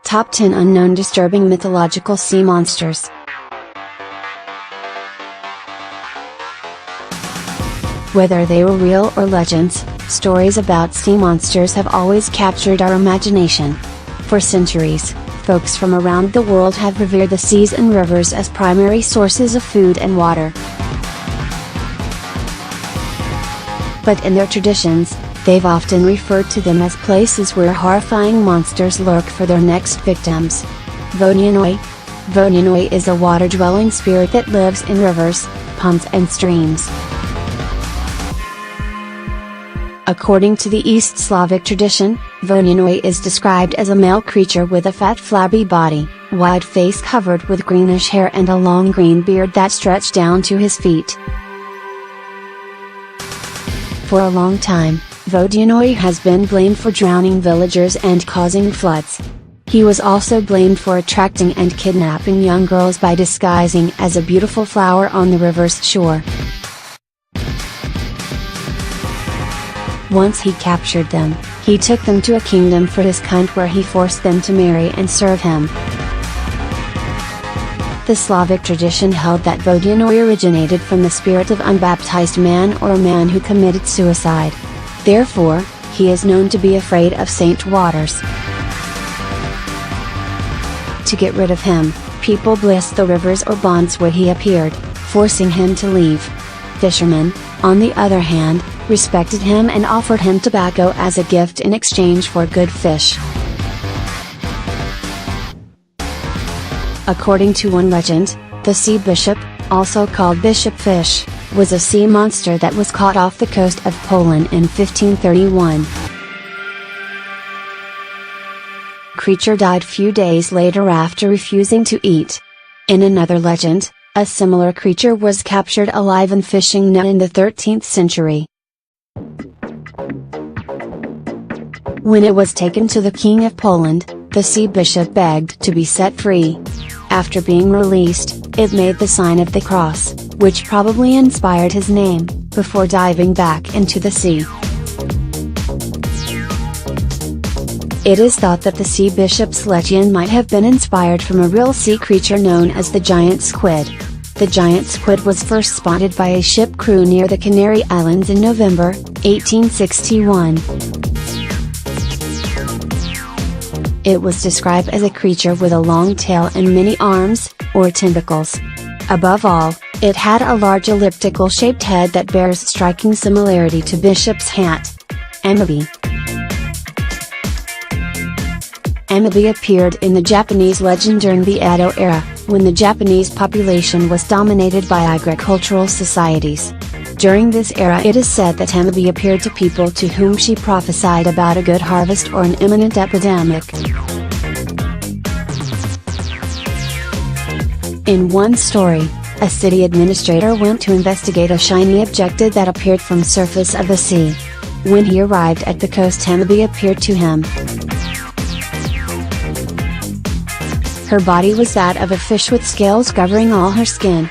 Top 10 Unknown Disturbing Mythological Sea Monsters. Whether they were real or legends, stories about sea monsters have always captured our imagination. For centuries, folks from around the world have revered the seas and rivers as primary sources of food and water. But in their traditions, they've often referred to them as places where horrifying monsters lurk for their next victims. Vodyanoy. Vodyanoy is a water-dwelling spirit that lives in rivers, ponds and streams. According to the East Slavic tradition, Vodyanoy is described as a male creature with a fat flabby body, wide face covered with greenish hair and a long green beard that stretched down to his feet. For a long time, Vodyanoy has been blamed for drowning villagers and causing floods. He was also blamed for attracting and kidnapping young girls by disguising as a beautiful flower on the river's shore. Once he captured them, he took them to a kingdom for his kind where he forced them to marry and serve him. The Slavic tradition held that Vodyanoy originated from the spirit of unbaptized man or a man who committed suicide. Therefore, he is known to be afraid of saint waters. To get rid of him, people blessed the rivers or ponds where he appeared, forcing him to leave. Fishermen, on the other hand, respected him and offered him tobacco as a gift in exchange for good fish. According to one legend, the sea bishop, also called bishop fish, was a sea monster that was caught off the coast of Poland in 1531. Creature died few days later after refusing to eat. In another legend, a similar creature was captured alive in fishing net in the 13th century. When it was taken to the King of Poland, the sea bishop begged to be set free. After being released, it made the sign of the cross, which probably inspired his name, before diving back into the sea. It is thought that the sea bishop's legend might have been inspired from a real sea creature known as the giant squid. The giant squid was first spotted by a ship crew near the Canary Islands in November, 1861. It was described as a creature with a long tail and many arms, or tentacles. Above all, it had a large elliptical-shaped head that bears striking similarity to Bishop's hat. Amavasya. Amavasya appeared in the Japanese legend during the Edo era, when the Japanese population was dominated by agricultural societies. During this era it is said that Amavasya appeared to people to whom she prophesied about a good harvest or an imminent epidemic. In one story, a city administrator went to investigate a shiny object that appeared from surface of the sea. When he arrived at the coast, Amavasya appeared to him. Her body was that of a fish with scales covering all her skin.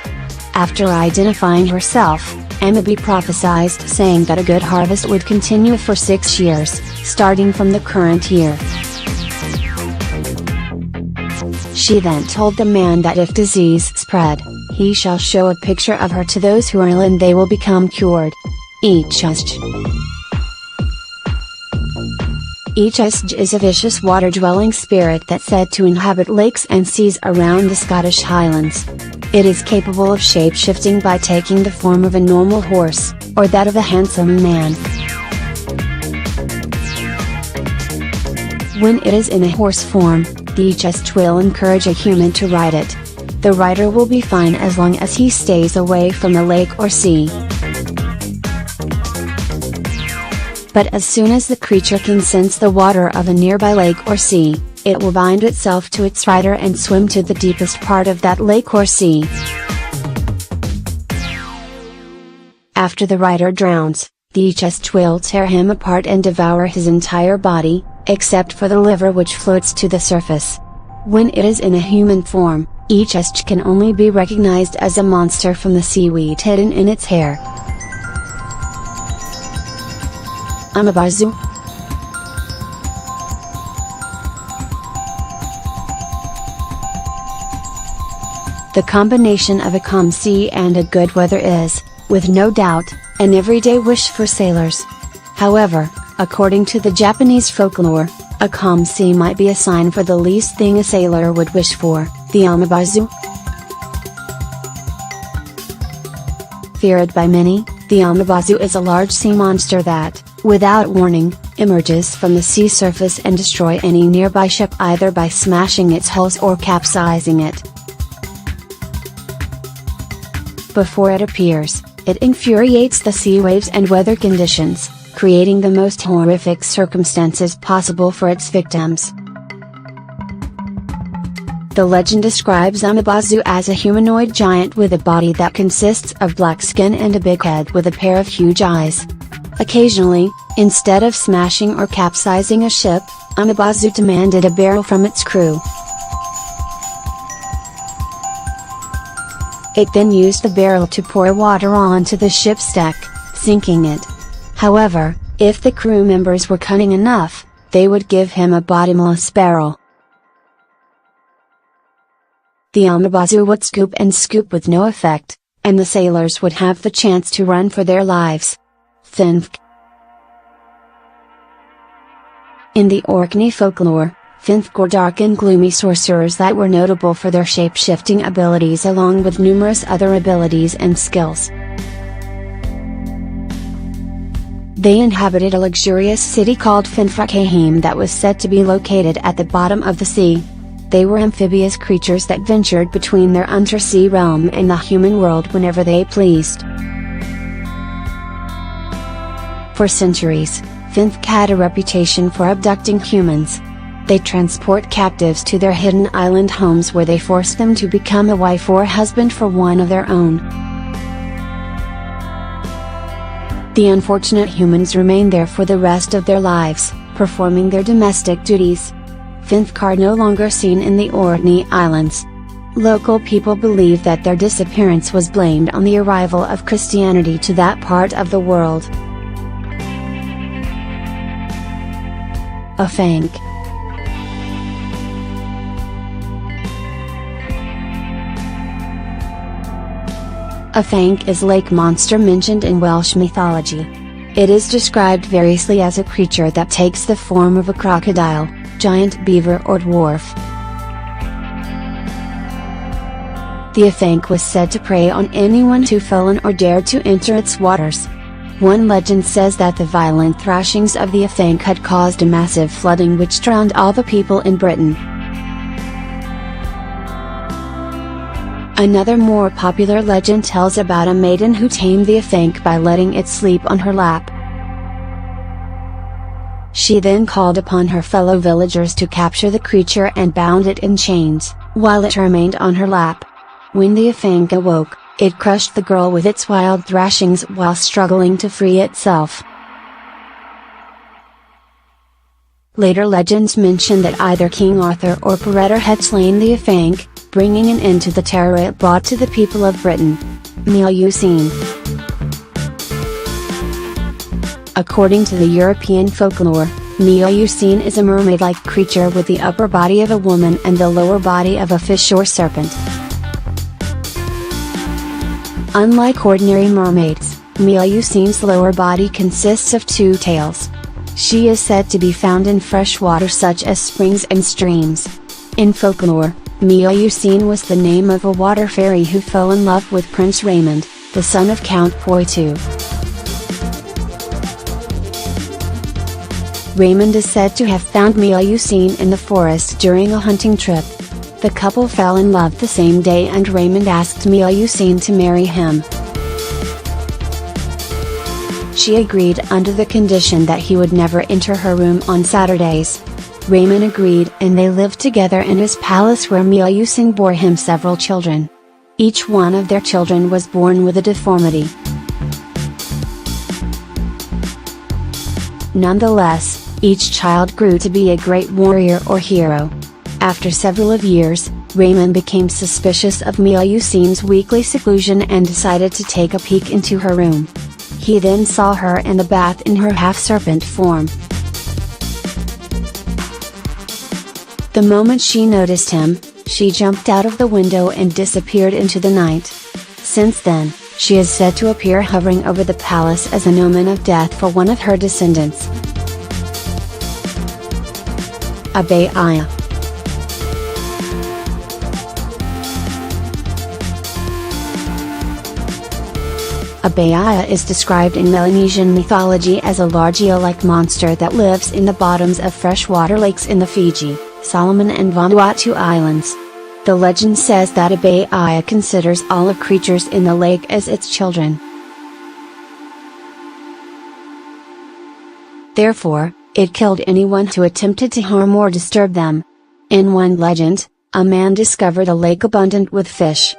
After identifying herself, Amavasya prophesied saying that a good harvest would continue for 6 years, starting from the current year. She then told the man that if disease spread, he shall show a picture of her to those who are ill and they will become cured. Ichust is a vicious water-dwelling spirit that's said to inhabit lakes and seas around the Scottish Highlands. It is capable of shape-shifting by taking the form of a normal horse, or that of a handsome man. When it is in a horse form, the Ichust will encourage a human to ride it. The rider will be fine as long as he stays away from the lake or sea. But as soon as the creature can sense the water of a nearby lake or sea, it will bind itself to its rider and swim to the deepest part of that lake or sea. After the rider drowns, the Ichust will tear him apart and devour his entire body, except for the liver which floats to the surface. When it is in a human form, Each Esch can only be recognized as a monster from the seaweed hidden in its hair. Amavasya. The combination of a calm sea and a good weather is, with no doubt, an everyday wish for sailors. However, according to the Japanese folklore, a calm sea might be a sign for the least thing a sailor would wish for, the Amavasya. Feared by many, the Amavasya is a large sea monster that, without warning, emerges from the sea surface and destroys any nearby ship either by smashing its hulls or capsizing it. Before it appears, it infuriates the sea waves and weather conditions, creating the most horrific circumstances possible for its victims. The legend describes Amavasya as a humanoid giant with a body that consists of black skin and a big head with a pair of huge eyes. Occasionally, instead of smashing or capsizing a ship, Amavasya demanded a barrel from its crew. It then used the barrel to pour water onto the ship's deck, sinking it. However, if the crew members were cunning enough, they would give him a bottomless barrel. The Amavasya would scoop and scoop with no effect, and the sailors would have the chance to run for their lives. Fink. In the Orkney folklore, Fink were dark and gloomy sorcerers that were notable for their shape-shifting abilities along with numerous other abilities and skills. They inhabited a luxurious city called Finnfrakheim that was said to be located at the bottom of the sea. They were amphibious creatures that ventured between their undersea realm and the human world whenever they pleased. For centuries, Fink had a reputation for abducting humans. They transport captives to their hidden island homes where they force them to become a wife or husband for one of their own. The unfortunate humans remain there for the rest of their lives, performing their domestic duties. Fink are no longer seen in the Orkney Islands. Local people believe that their disappearance was blamed on the arrival of Christianity to that part of the world. A Fink. A Fink is a lake monster mentioned in Welsh mythology. It is described variously as a creature that takes the form of a crocodile, giant beaver or dwarf. The Fink was said to prey on anyone who fell in or dared to enter its waters. One legend says that the violent thrashings of the Fink had caused a massive flooding which drowned all the people in Britain. Another more popular legend tells about a maiden who tamed the Fink by letting it sleep on her lap. She then called upon her fellow villagers to capture the creature and bound it in chains, while it remained on her lap. When the Fink awoke, it crushed the girl with its wild thrashings while struggling to free itself. Later legends mention that either King Arthur or Peredur had slain the Fink, bringing an end to the terror it brought to the people of Britain. Neoya. According to the European folklore, Neoya is a mermaid-like creature with the upper body of a woman and the lower body of a fish or serpent. Unlike ordinary mermaids, Neoya's lower body consists of two tails. She is said to be found in fresh water such as springs and streams. In folklore, Neoya was the name of a water fairy who fell in love with Prince Raymond, the son of Count Poitou. Raymond is said to have found Neoya in the forest during a hunting trip. The couple fell in love the same day and Raymond asked Neoya to marry him. She agreed under the condition that he would never enter her room on Saturdays. Raymond agreed and they lived together in his palace where Neoya bore him several children. Each one of their children was born with a deformity. Nonetheless, each child grew to be a great warrior or hero. After several years, Raymond became suspicious of Melusina's weekly seclusion and decided to take a peek into her room. He then saw her in the bath in her half-serpent form. The moment she noticed him, she jumped out of the window and disappeared into the night. Since then, she is said to appear hovering over the palace as an omen of death for one of her descendants. Abbaye Aya. Abbaye Aya is described in Melanesian mythology as a large eel-like monster that lives in the bottoms of freshwater lakes in the Fiji, Solomon and Vanuatu Islands. The legend says that Abbaye Aya considers all of creatures in the lake as its children. Therefore, it killed anyone who attempted to harm or disturb them. In one legend, a man discovered a lake abundant with fish.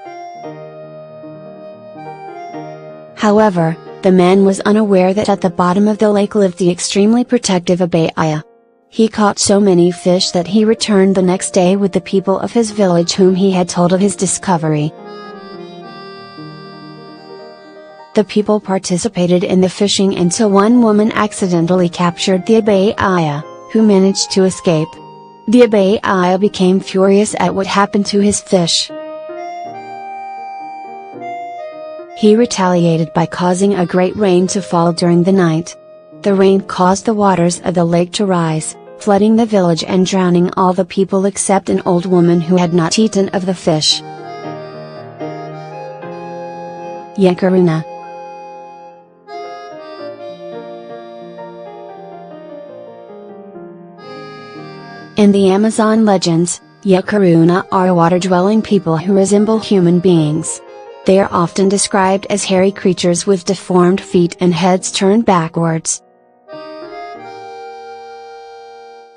However, the man was unaware that at the bottom of the lake lived the extremely protective Abbaye Aya. He caught so many fish that he returned the next day with the people of his village whom he had told of his discovery. The people participated in the fishing until one woman accidentally captured the Abbaye Aya, who managed to escape. The Abbaye Aya became furious at what happened to his fish. He retaliated by causing a great rain to fall during the night. The rain caused the waters of the lake to rise, flooding the village and drowning all the people except an old woman who had not eaten of the fish. Karuna. In the Amazon legends, Karuna are water-dwelling people who resemble human beings. They are often described as hairy creatures with deformed feet and heads turned backwards.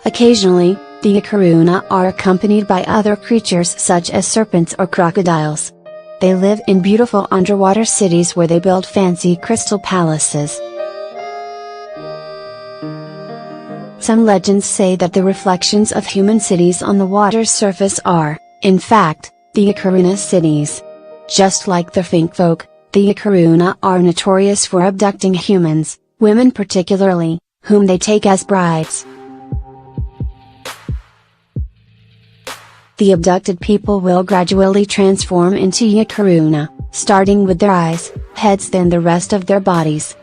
Occasionally, the Karuna are accompanied by other creatures such as serpents or crocodiles. They live in beautiful underwater cities where they build fancy crystal palaces. Some legends say that the reflections of human cities on the water's surface are, in fact, the Karuna cities. Just like the Fink folk, the Karuna are notorious for abducting humans, women particularly, whom they take as brides. The abducted people will gradually transform into Karuna, starting with their eyes, heads then the rest of their bodies.